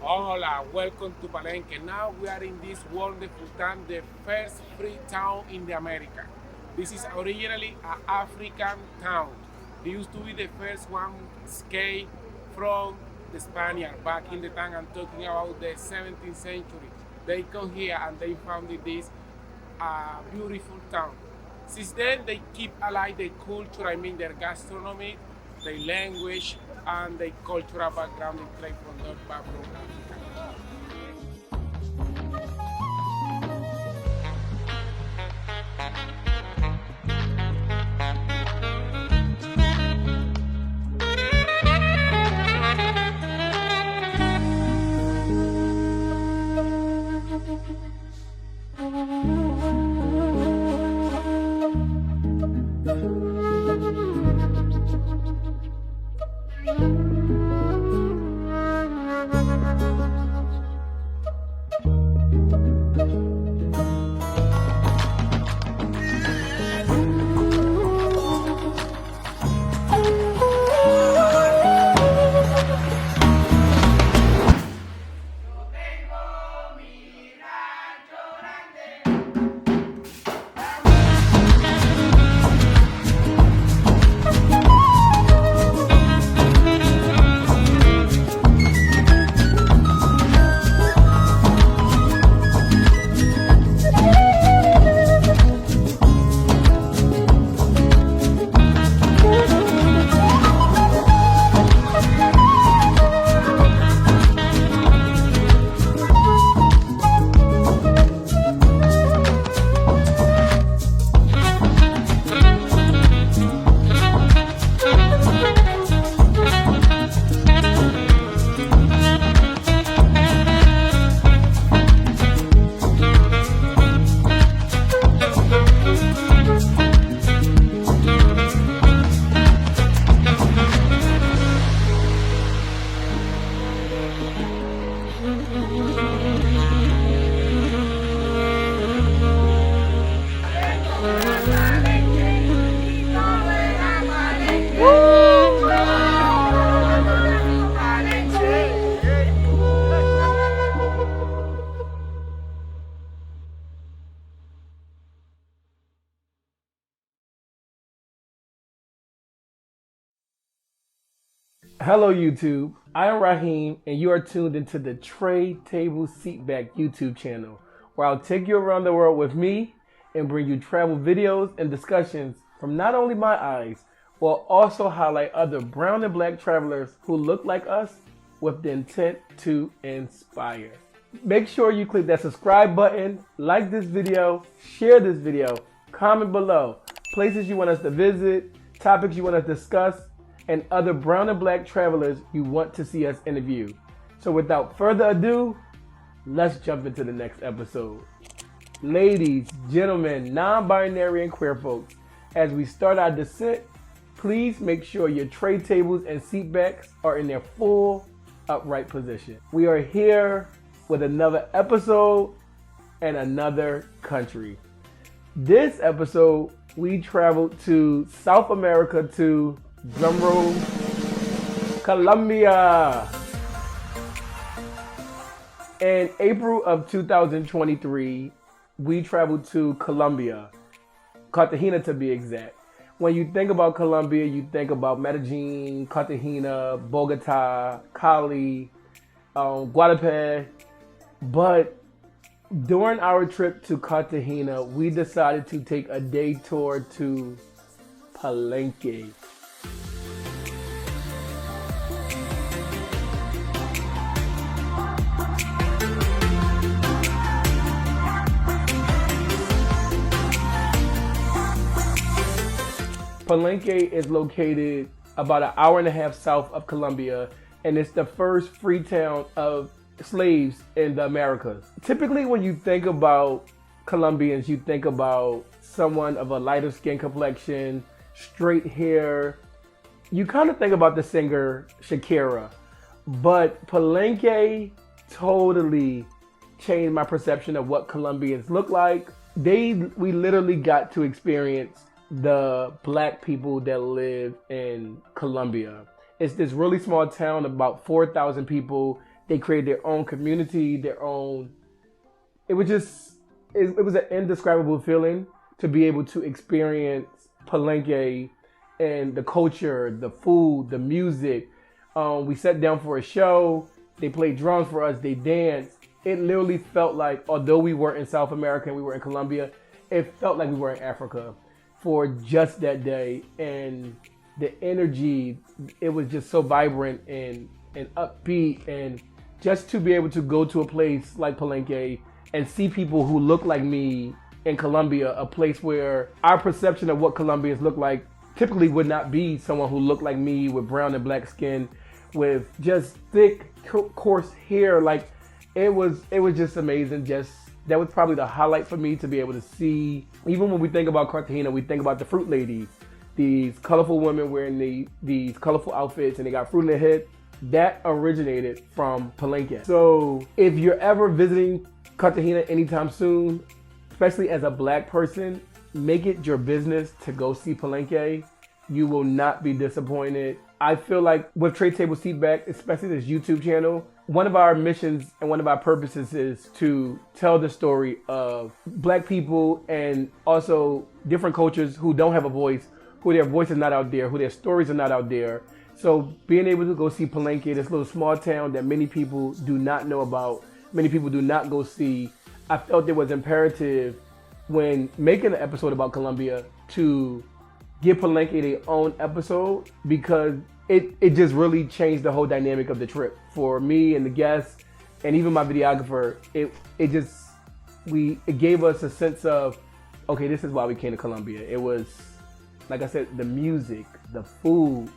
Hola, welcome to Palenque. Now we are in this wonderful town, the first free town in the America. This is originally an African town. It used to be the first one escaped from the Spaniard back in the time. I'm talking about the 17th century. They come here and they founded this beautiful town. Since then, they keep alive their culture, their gastronomy, their language, and their cultural background they play from North from Africa. Hello YouTube, I am Raheem and you are tuned into the Tray Table Seatback YouTube channel, where I'll take you around the world with me and bring you travel videos and discussions from not only my eyes, but also highlight other brown and black travelers who look like us with the intent to inspire. Make sure you click that subscribe button, like this video, share this video, comment below places you want us to visit, topics you want us to discuss, and other brown and black travelers you want to see us interview. So without further ado, let's jump into the next episode. Ladies, gentlemen, non-binary and queer folks, as we start our descent, please make sure your tray tables and seat backs are in their full upright position. We are here with another episode and another country. This episode, we traveled to South America to drumroll, Colombia. In April of 2023, we traveled to Colombia, Cartagena to be exact. When you think about Colombia, you think about Medellin, Cartagena, Bogota, Cali, Guatape. But during our trip to Cartagena, we decided to take a day tour to Palenque. Palenque is located about an hour and a half south of Colombia, and it's the first free town of slaves in the Americas. Typically, when you think about Colombians, you think about someone of a lighter skin complexion, straight hair. You kind of think about the singer Shakira, but Palenque totally changed my perception of what Colombians look like. We literally got to experience the black people that live in Colombia. It's this really small town, about 4,000 people, They created their own community, their own. It was just, it was an indescribable feeling to be able to experience Palenque and the culture, the food, the music. We sat down for a show. They played drums for us. They danced. It literally felt like, although we were in South America and we were in Colombia, it felt like we were in Africa for just that day. And the energy, it was just so vibrant and upbeat. And just to be able to go to a place like Palenque and see people who look like me in Colombia, a place where our perception of what Colombians look like typically would not be someone who looked like me with brown and black skin, with just thick, coarse hair. Like, it was just amazing. That was probably the highlight for me, to be able to see. Even when we think about Cartagena, we think about the fruit ladies, these colorful women wearing these colorful outfits, and they got fruit in their head. That originated from Palenque. So if you're ever visiting Cartagena anytime soon, especially as a black person, make it your business to go see Palenque. You will not be disappointed. I feel like with Trade Table Seatback, especially this YouTube channel, one of our missions and one of our purposes is to tell the story of black people and also different cultures who don't have a voice, who their voice is not out there, who their stories are not out there. So being able to go see Palenque, this little small town that many people do not know about, many people do not go see, I felt it was imperative when making an episode about Colombia to give Palenque their own episode, because it just really changed the whole dynamic of the trip for me and the guests and even my videographer. It gave us a sense of, okay, this is why we came to Colombia. It was, like I said, the music, the food,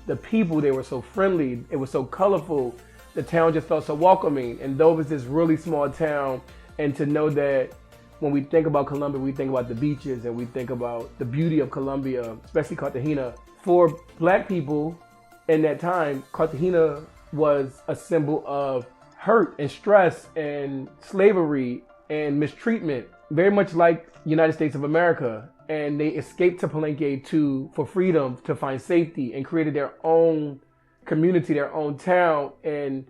the people. They were so friendly. It was so colorful. The town just felt so welcoming. And though it was this really small town, and to know that when we think about Colombia, we think about the beaches and we think about the beauty of Colombia, especially Cartagena. For black people in that time, Cartagena was a symbol of hurt and stress and slavery and mistreatment, very much like United States of America. And they escaped to Palenque for freedom, to find safety, and created their own community, their own town. And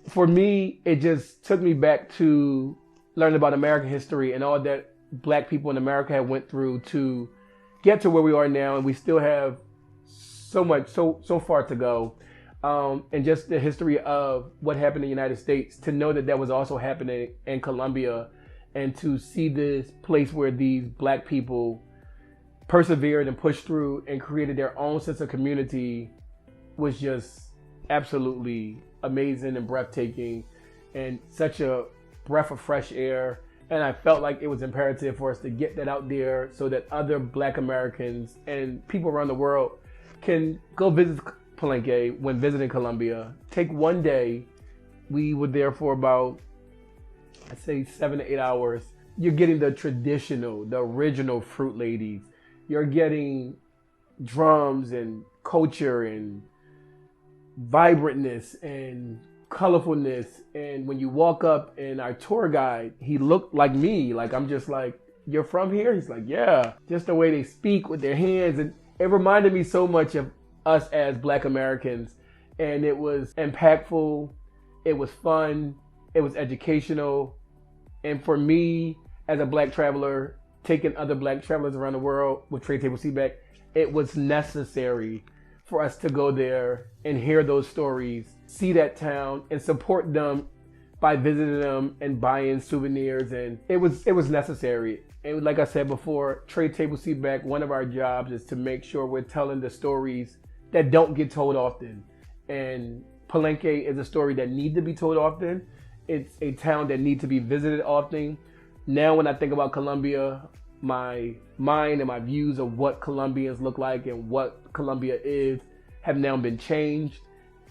for me, it just took me back to learning about American history and all that black people in America had went through to get to where we are now. And we still have so far to go. And just the history of what happened in the United States, to know that was also happening in Colombia, and to see this place where these black people persevered and pushed through and created their own sense of community was just absolutely amazing and breathtaking, and such a breath of fresh air. And I felt like it was imperative for us to get that out there so that other black Americans and people around the world can go visit Palenque when visiting Colombia. Take one day. We were there for about, I'd say 7 to 8 hours. You're getting the traditional, the original fruit ladies. You're getting drums and culture and vibrantness and colorfulness. And when you walk up, and our tour guide, he looked like me. Like, I'm just like, you're from here? He's like, yeah. Just the way they speak with their hands. And it reminded me so much of us as black Americans. And it was impactful. It was fun. It was educational. And for me, as a black traveler, taking other black travelers around the world with Trade Table Seatback, it was necessary for us to go there and hear those stories, see that town, and support them by visiting them and buying souvenirs. And it was necessary. And like I said before, Trade Table Seatback, one of our jobs is to make sure we're telling the stories that don't get told often. And Palenque is a story that needs to be told often. It's a town that needs to be visited often. Now when I think about Colombia, my mind and my views of what Colombians look like and what Colombia is have now been changed.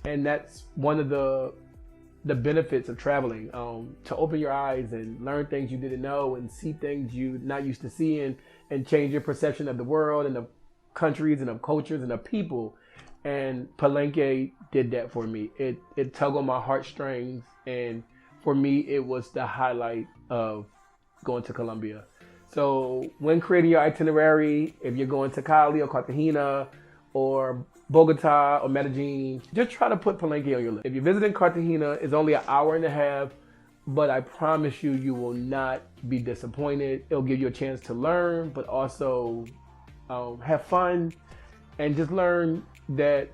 And that's one of the benefits of traveling, to open your eyes and learn things you didn't know and see things you're not used to seeing, and change your perception of the world and of countries and of cultures and of people. And Palenque did that for me. It tugged on my heartstrings, and for me, it was the highlight of going to Colombia. So when creating your itinerary, if you're going to Cali or Cartagena or Bogota or Medellin, just try to put Palenque on your list. If you're visiting Cartagena, it's only an hour and a half, but I promise you, you will not be disappointed. It'll give you a chance to learn, but also have fun and just learn that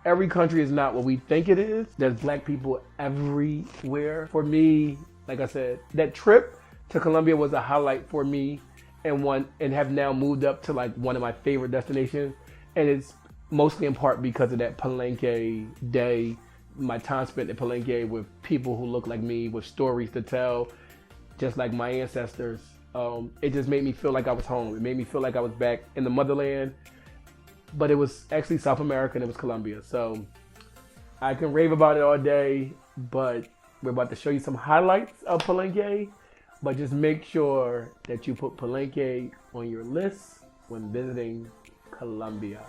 every country is not what we think it is. There's black people everywhere. For me, like I said, that trip to Colombia was a highlight for me and have now moved up to like one of my favorite destinations. And it's mostly in part because of that Palenque day, my time spent in Palenque with people who look like me, with stories to tell, just like my ancestors. It just made me feel like I was home. It made me feel like I was back in the motherland, but it was actually South America and it was Colombia. So I can rave about it all day, but we're about to show you some highlights of Palenque, but just make sure that you put Palenque on your list when visiting Colombia.